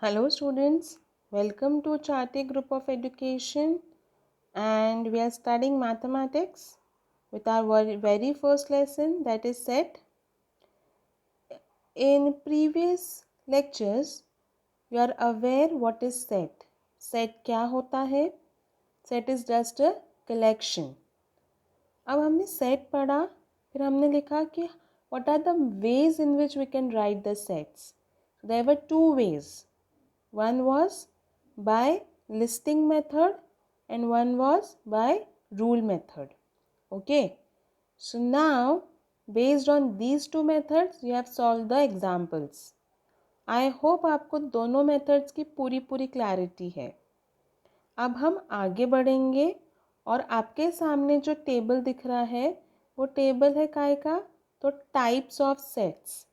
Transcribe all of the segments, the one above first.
Hello students, welcome to Charti Group of Education, and we are studying mathematics with our very first lesson, that is set. In previous lectures, you are aware what is set. Set क्या होता है? Set is just a collection. अब हमने set पढ़ा, फिर हमने लिखा कि what are the ways in which we can write the sets. There were two ways. One was by listing method and one was by rule method. Okay. So now based on these two methods you have solved the examples. I hope आपको दोनों methods की पूरी clarity है. अब हम आगे बढ़ेंगे और आपके सामने जो टेबल दिख रहा है वो टेबल है काय का? तो टाइप्स ऑफ सेट्स,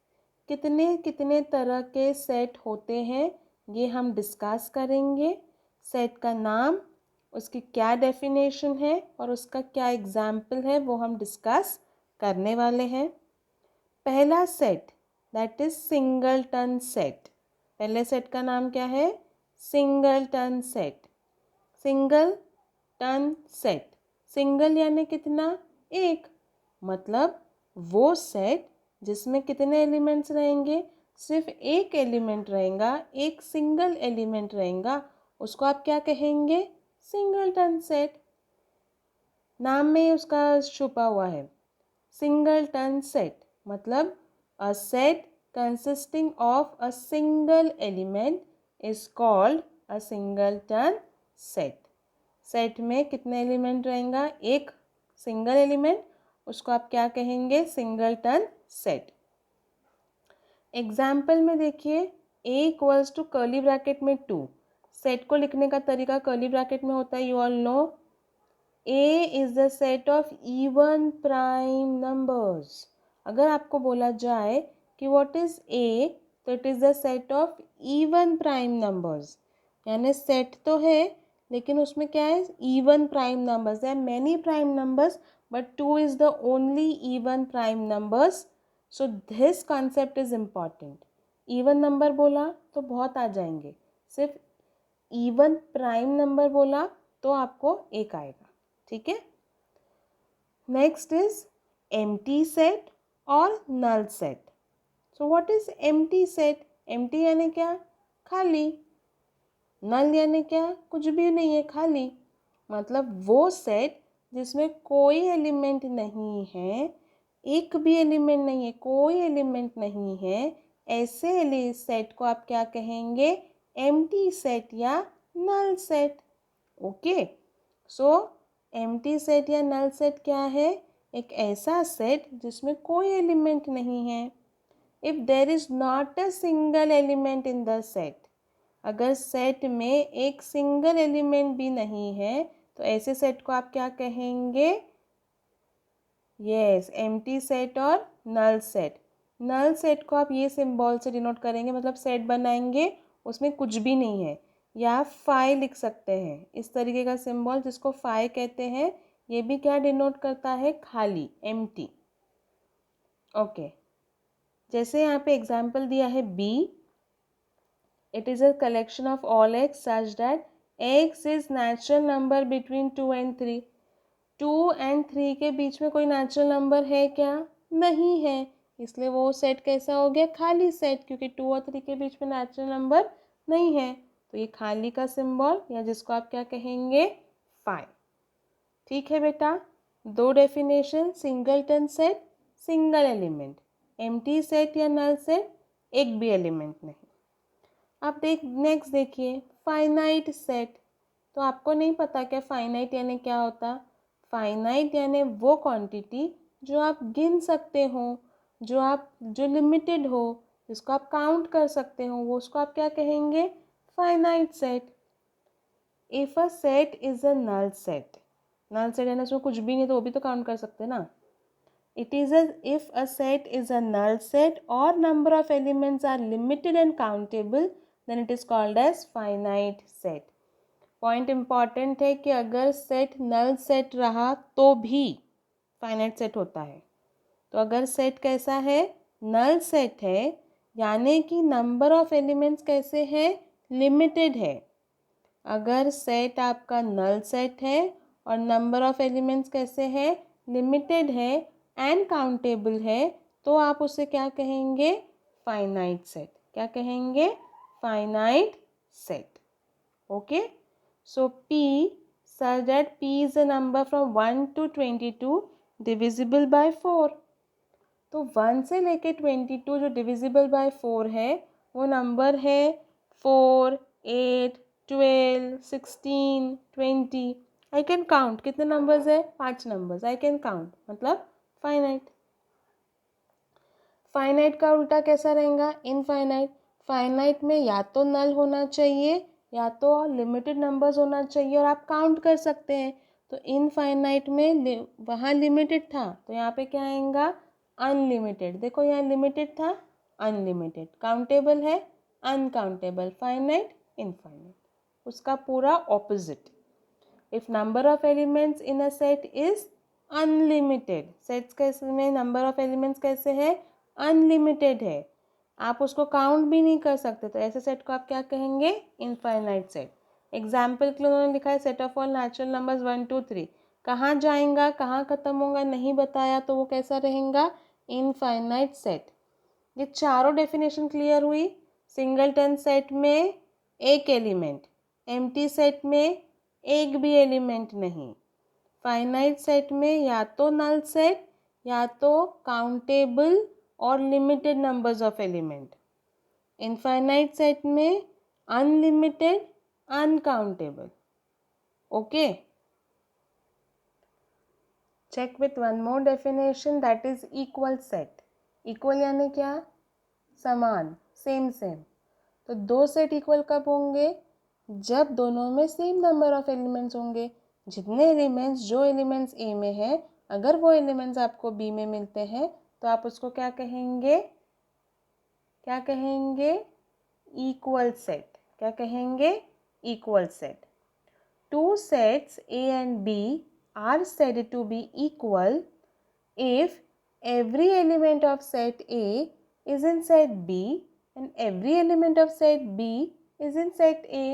कितने कितने तरह के सेट होते हैं ये हम डिस्कस करेंगे. सेट का नाम, उसकी क्या डेफिनेशन है और उसका क्या एग्जाम्पल है वो हम डिस्कस करने वाले हैं. पहला set that is singleton set. पहले सेट का नाम क्या है? Singleton set. Single ton set. Single यानी कितना? एक. मतलब वो सेट जिसमें कितने एलिमेंट्स रहेंगे? सिर्फ एक एलिमेंट रहेगा, एक सिंगल एलिमेंट रहेगा, उसको आप क्या कहेंगे? Singleton set. नाम में उसका छुपा हुआ है सिंगलटन सेट. मतलब a set consisting of a single element is called a singleton set. Set में कितने एलिमेंट रहेगा? एक सिंगल एलिमेंट, उसको आप क्या कहेंगे? Singleton set. एग्जाम्पल में देखिए, a equals to curly bracket में 2. सेट को लिखने का तरीका कर्ली ब्रैकेट में होता है, you all know. a is the set of even prime numbers. अगर आपको बोला जाए कि व्हाट इज a, तो it is the set of even prime numbers. यानी सेट तो है लेकिन उसमें क्या है? Even prime numbers. There are many prime numbers but 2 is the only even prime numbers. So this concept is important. Even number बोला तो बहुत आ जाएंगे, सिर्फ इवन प्राइम नंबर बोला तो आपको एक आएगा. ठीक है. नेक्स्ट इज एम्प्टी सेट और null set. So what is empty set? Empty यानी क्या? खाली. नल यानी क्या? कुछ भी नहीं है, खाली. मतलब वो सेट जिसमें कोई एलिमेंट नहीं है, एक भी एलिमेंट नहीं है, कोई एलिमेंट नहीं है, ऐसे सेट को आप क्या कहेंगे? एम्प्टी सेट या null set. Okay. So empty set या नल सेट क्या है? एक ऐसा सेट जिसमें कोई एलिमेंट नहीं है. If there is not a single element in the set, अगर सेट में एक सिंगल एलिमेंट भी नहीं है तो ऐसे सेट को आप क्या कहेंगे? यस, एम्प्टी सेट और नल सेट. नल सेट को आप ये सिंबल से डिनोट करेंगे, मतलब सेट बनाएंगे उसमें कुछ भी नहीं है, या फाई लिख सकते हैं. इस तरीके का सिंबल जिसको फाई कहते हैं, ये भी क्या डिनोट करता है? खाली, एम्प्टी. ओके. जैसे यहाँ पे एग्जाम्पल दिया है B. It is a collection of all x such that x is natural number between 2 and 3. 2 and 3 के बीच में कोई नेचुरल नंबर है क्या? नहीं है. इसलिए वो सेट कैसा हो गया? खाली सेट, क्योंकि 2 और 3 के बीच में नेचुरल नंबर नहीं है. तो ये खाली का सिंबल, या जिसको आप क्या कहेंगे? फाई. ठीक है बेटा. दो definition, singleton set, single element. Empty set या नल सेट, एक भी एलिमेंट नहीं. आप नेक्स्ट देखिए, फाइनाइट सेट. तो आपको नहीं पता क्या फाइनाइट यानी क्या होता? फाइनाइट यानी वो क्वांटिटी जो आप गिन सकते हो, जो लिमिटेड हो, जिसको आप काउंट कर सकते हो, वो उसको आप क्या कहेंगे? Finite set. If a set is a null set. Null set यानी उसमें कुछ भी नहीं तो वो भी तो काउंट कर सकते ना. It is as if a set is a null set or number of elements are limited and countable, then it is called as finite set. Point important है कि अगर सेट नल सेट रहा तो भी finite set होता है. तो अगर सेट कैसा है? नल सेट है, यानी कि नंबर ऑफ एलिमेंट्स कैसे हैं? लिमिटेड है। अगर सेट आपका नल सेट है और नंबर ऑफ एलिमेंट्स कैसे है, लिमिटेड है एंड काउंटेबल है, तो आप उसे क्या कहेंगे, फाइनाइट सेट। क्या कहेंगे, finite set. Okay, so P such that P is a number from 1 to 22 divisible by 4। तो 1 से लेके 22 जो डिविजिबल बाय 4 है वो नंबर है 4, 8, 12, 16, 20। आई कैन काउंट, कितने नंबर्स है, 5 नंबर्स आई कैन काउंट, मतलब फाइनाइट। फाइनाइट का उल्टा कैसा रहेगा, इनफाइनाइट। फाइनाइट में या तो नल होना चाहिए या तो लिमिटेड नंबर्स होना चाहिए और आप काउंट कर सकते हैं। तो इनफाइनाइट में वहाँ लिमिटेड था तो यहाँ पे क्या आएगा, अनलिमिटेड। देखो यहाँ लिमिटेड था, अनलिमिटेड। काउंटेबल है, अनकाउंटेबल। Finite, infinite. उसका पूरा opposite. If number of elements in a set is unlimited, sets कैसे में नंबर ऑफ एलिमेंट्स कैसे है, अनलिमिटेड है, आप उसको काउंट भी नहीं कर सकते, तो ऐसे सेट को आप क्या कहेंगे, इनफाइनाइट सेट। एग्जाम्पल के लिए उन्होंने लिखा है set of all natural numbers 1, 2, 3। कहाँ जाएगा, कहाँ खत्म होगा नहीं बताया, तो वो कैसा रहेगा, इनफाइनाइट सेट। ये चारों डेफिनेशन क्लियर हुई। सिंगलटन सेट में एक एलिमेंट, एम्प्टी सेट में एक भी एलिमेंट नहीं, फाइनाइट सेट में या तो नल सेट या तो काउंटेबल और limited numbers of element, infinite set में unlimited, uncountable. Okay, check with one more definition, that is equal set. Equal यानी क्या, समान, सेम सेम। तो दो सेट इक्वल कब होंगे, जब दोनों में सेम नंबर ऑफ एलिमेंट्स होंगे। जितने एलिमेंट्स, जो एलिमेंट्स ए में है, अगर वो एलिमेंट्स आपको बी में मिलते हैं तो आप उसको क्या कहेंगे, क्या कहेंगे, इक्वल सेट। क्या कहेंगे, equal set. Two sets A and B are said to be equal if every element of set A is in set B and every element of set B is in set A।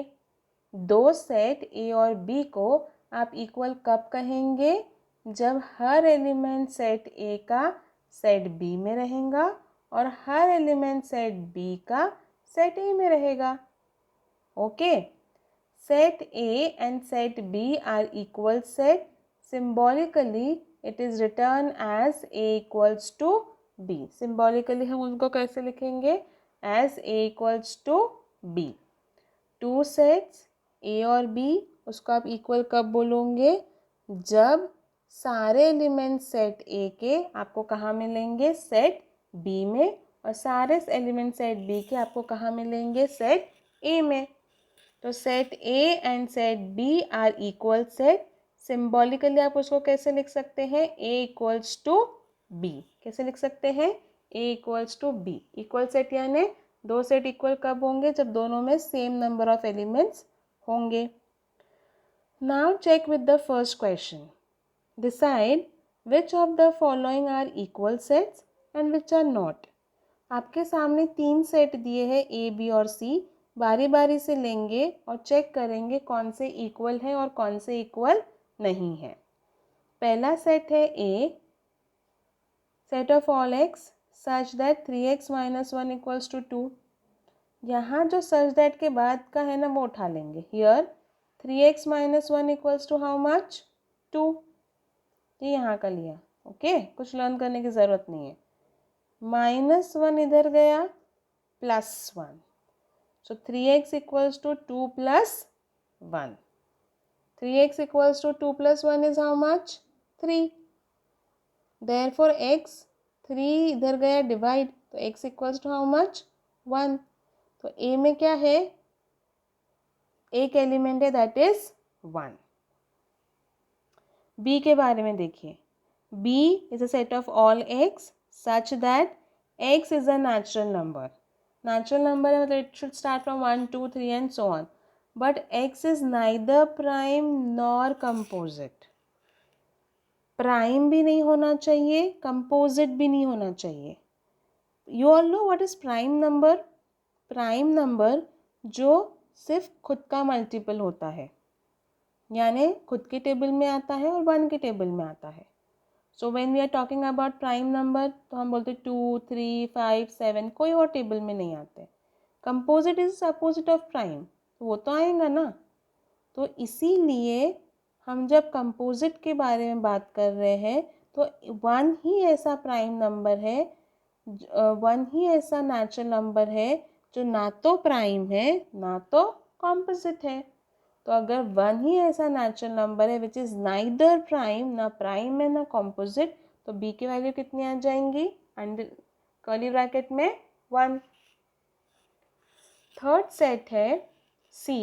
दो set A और B को आप equal कब कहेंगे, जब हर element set A का set B में रहेगा और हर एलिमेंट सेट B का सेट A में रहेगा। Okay, set A and set B are equal set. Symbolically it is written as A equals to B। Symbolically हम उनको कैसे लिखेंगे, as A equals to B। Two sets A और B, उसको आप इक्वल कब बोलोगे, जब सारे एलिमेंट सेट A के आपको कहाँ मिलेंगे, सेट B में, और सारे एलिमेंट सेट B के आपको कहाँ मिलेंगे, सेट A में। तो set A and set B are equal set. Symbolically आप उसको कैसे लिख सकते हैं, A इक्वल्स टू B। कैसे लिख सकते हैं, A equals to B। Equal set यानी दो सेट इक्वल कब होंगे, जब दोनों में सेम नंबर ऑफ एलिमेंट्स होंगे। Now check with the first question, decide which of the following are equal sets and which are not. आपके सामने तीन सेट दिए हैं A, B और C, बारी बारी से लेंगे और चेक करेंगे कौन से इक्वल है और कौन से इक्वल नहीं है। पहला सेट है A, set of all x such that 3x minus 1 equals to 2। यहाँ जो सच दैट के बाद का है ना वो उठा लेंगे। Here 3x minus 1 equals to how much, 2। ये यहाँ का लिया। ओके, कुछ लर्न करने की ज़रूरत नहीं है। -1 इधर गया, +1, so 3x equals to 2 plus 1। 3x equals to 2 plus 1 is how much, 3। Therefore x, 3 इधर गया डिवाइड, तो x equals to how much, 1। तो a में क्या है, एक एलिमेंट है दैट इज 1। b के बारे में देखिए, b is a set of all x such that x is a natural number। natural number है मतलब it should start from 1, 2, 3 and so on, but x is neither prime nor composite। Prime भी नहीं होना चाहिए, composite भी नहीं होना चाहिए। you all know what is prime number। Prime number जो सिर्फ खुद का मल्टीपल होता है, यानी खुद के टेबल में आता है और 1 के टेबल में आता है। So when we are talking about prime number तो हम बोलते 2, 3, 5, 7 कोई और टेबल में नहीं आते। Composite is opposite of prime, तो वो तो आएगा ना। तो इसीलिए हम जब कंपोजिट के बारे में बात कर रहे हैं तो 1 ही ऐसा प्राइम नंबर है, 1 ही ऐसा नेचुरल नंबर है जो ना तो प्राइम है ना तो कॉम्पोजिट है। तो अगर 1 ही ऐसा नेचुरल नंबर है विच इज़ नाइदर प्राइम, ना प्राइम है ना कॉम्पोजिट, तो बी की वैल्यू कितनी आ जाएंगी, अंडर कर्ली ब्रैकेट में 1। थर्ड सेट है C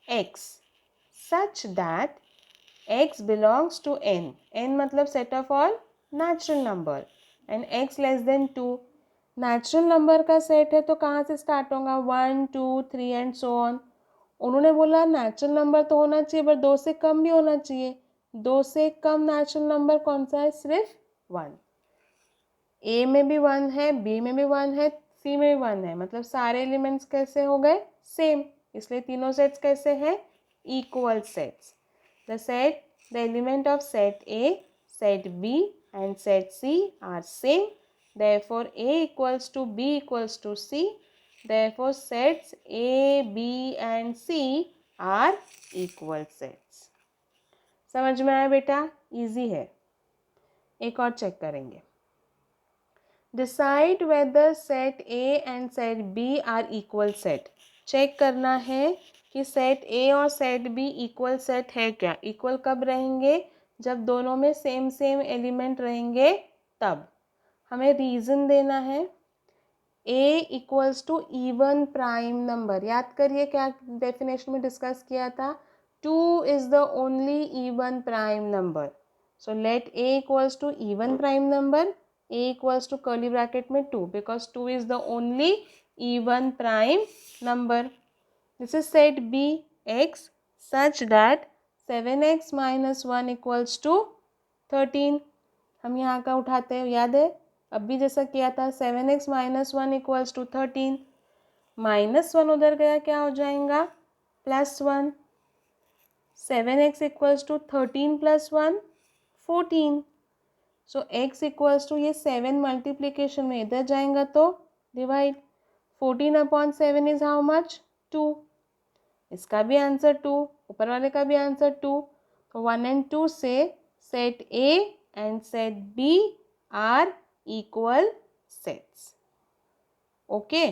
X such that x belongs to n, n मतलब set of all natural number and x less than 2। Natural number का सेट है तो कहाँ से स्टार्ट होगा, 1, 2, 3 एंड सो ऑन। उन्होंने बोला नेचुरल नंबर तो होना चाहिए पर 2 से कम भी होना चाहिए। 2 से कम नेचुरल नंबर कौन सा है, सिर्फ 1। ए में भी 1 है, बी में भी 1 है, सी में भी 1 है, मतलब सारे एलिमेंट्स कैसे हो गए, सेम। इसलिए तीनों सेट्स कैसे हैं, equal sets. The set, the element of set A, set B and set C are same. Therefore, A equals to B equals to C. Therefore, sets A, B and C are equal sets. समझ में आया बेटा, easy है। एक और check करेंगे। Decide whether set A and set B are equal set. Check करना है कि सेट ए और सेट बी इक्वल सेट है क्या। इक्वल कब रहेंगे, जब दोनों में सेम सेम एलिमेंट रहेंगे तब। हमें रीज़न देना है। A equals to even prime number, याद करिए क्या डेफिनेशन में डिस्कस किया था, 2 is the only even prime number. So let A equals to even prime number, A equals to curly bracket में 2 because 2 is the only even prime number. This is set B x such that 7x minus 1 equals to 13। हम यहाँ का उठाते हैं, याद है अभी जैसा किया था, 7x minus 1 equals to 13। -1 उधर गया, क्या हो जाएगा, +1। 7x equals to 13 plus 1 14। So x equals to ये 7 मल्टीप्लीकेशन में इधर जाएगा तो डिवाइड, 14/7 इज हाउ मच, 2। इसका भी आंसर 2, ऊपर वाले का भी आंसर 2। तो 1 एंड 2 से set A and set B are equal sets. Okay.